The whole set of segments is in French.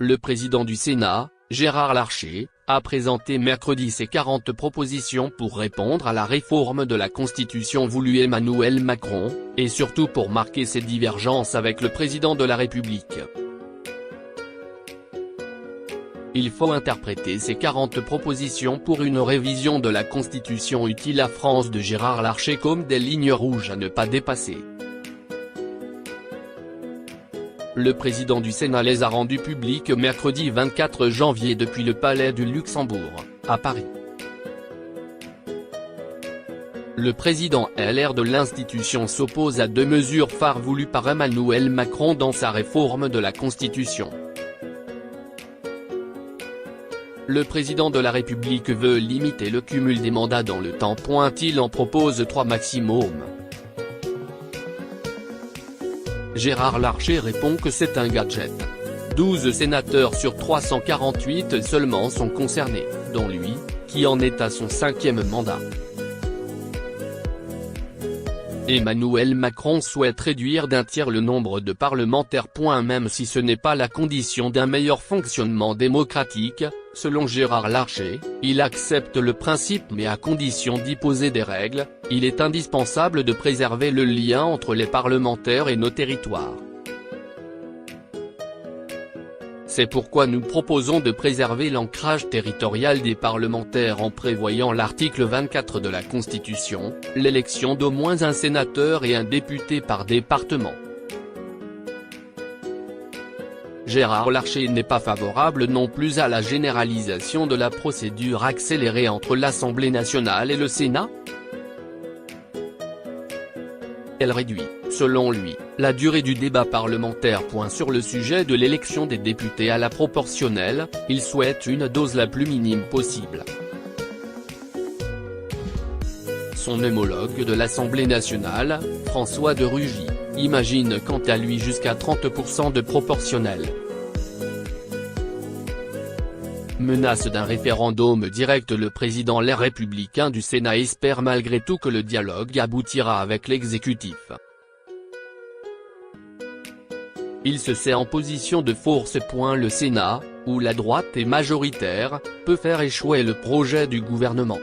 Le président du Sénat, Gérard Larcher, a présenté mercredi ses 40 propositions pour répondre à la réforme de la Constitution voulue Emmanuel Macron, et surtout pour marquer ses divergences avec le président de la République. Il faut interpréter ces 40 propositions pour une révision de la Constitution utile à France de Gérard Larcher comme des lignes rouges à ne pas dépasser. Le président du Sénat les a rendus publics mercredi 24 janvier depuis le Palais du Luxembourg, à Paris. Le président LR de l'institution s'oppose à deux mesures phares voulues par Emmanuel Macron dans sa réforme de la Constitution. Le président de la République veut limiter le cumul des mandats dans le temps. Il en propose 3 maximum. Gérard Larcher répond que c'est un gadget. 12 sénateurs sur 348 seulement sont concernés, dont lui, qui en est à son 5e mandat. Emmanuel Macron souhaite réduire d'un tiers le nombre de parlementaires. Même si ce n'est pas la condition d'un meilleur fonctionnement démocratique, selon Gérard Larcher, il accepte le principe mais à condition d'y poser des règles. Il est indispensable de préserver le lien entre les parlementaires et nos territoires. C'est pourquoi nous proposons de préserver l'ancrage territorial des parlementaires en prévoyant l'article 24 de la Constitution, l'élection d'au moins un sénateur et un député par département. Gérard Larcher n'est pas favorable non plus à la généralisation de la procédure accélérée entre l'Assemblée nationale et le Sénat. Elle réduit, selon lui, la durée du débat parlementaire. Sur le sujet de l'élection des députés à la proportionnelle, il souhaite une dose la plus minime possible. Son homologue de l'Assemblée nationale, François de Rugy, imagine quant à lui jusqu'à 30% de proportionnel. Menace d'un référendum direct. Le président Les Républicains du Sénat espère malgré tout que le dialogue aboutira avec l'exécutif. Il se sait en position de force. Le Sénat, où la droite est majoritaire, peut faire échouer le projet du gouvernement.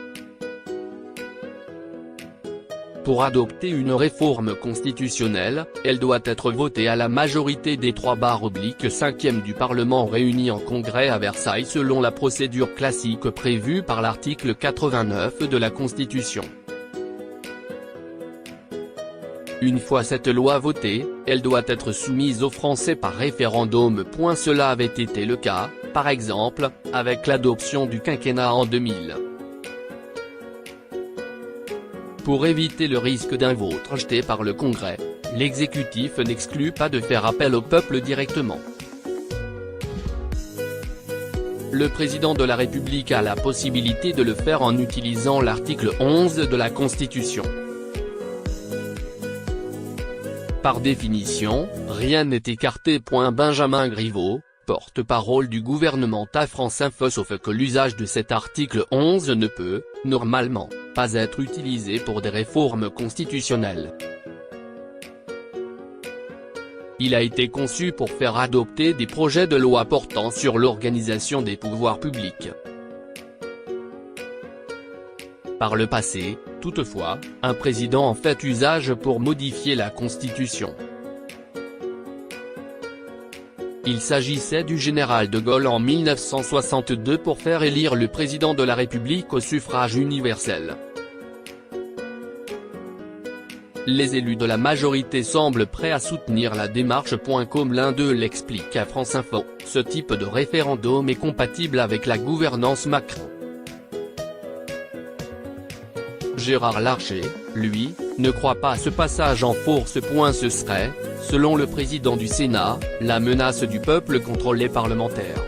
Pour adopter une réforme constitutionnelle, elle doit être votée à la majorité des 3/5e du Parlement réunis en congrès à Versailles selon la procédure classique prévue par l'article 89 de la Constitution. Une fois cette loi votée, elle doit être soumise aux Français par référendum. Cela avait été le cas, par exemple, avec l'adoption du quinquennat en 2000. Pour éviter le risque d'un vote rejeté par le Congrès, l'exécutif n'exclut pas de faire appel au peuple directement. Le président de la République a la possibilité de le faire en utilisant l'article 11 de la Constitution. Par définition, rien n'est écarté. Benjamin Griveaux, porte-parole du gouvernement à France Info, sauf que l'usage de cet article 11 ne peut, normalement, pas être utilisé pour des réformes constitutionnelles. Il a été conçu pour faire adopter des projets de loi portant sur l'organisation des pouvoirs publics. Par le passé, toutefois, un président en fait usage pour modifier la Constitution. Il s'agissait du général de Gaulle en 1962 pour faire élire le président de la République au suffrage universel. Les élus de la majorité semblent prêts à soutenir la démarche. Comme l'un d'eux l'explique à France Info, ce type de référendum est compatible avec la gouvernance Macron. Gérard Larcher, lui, ne croit pas à ce passage en force. Ce serait, selon le président du Sénat, la menace du peuple contre les parlementaires.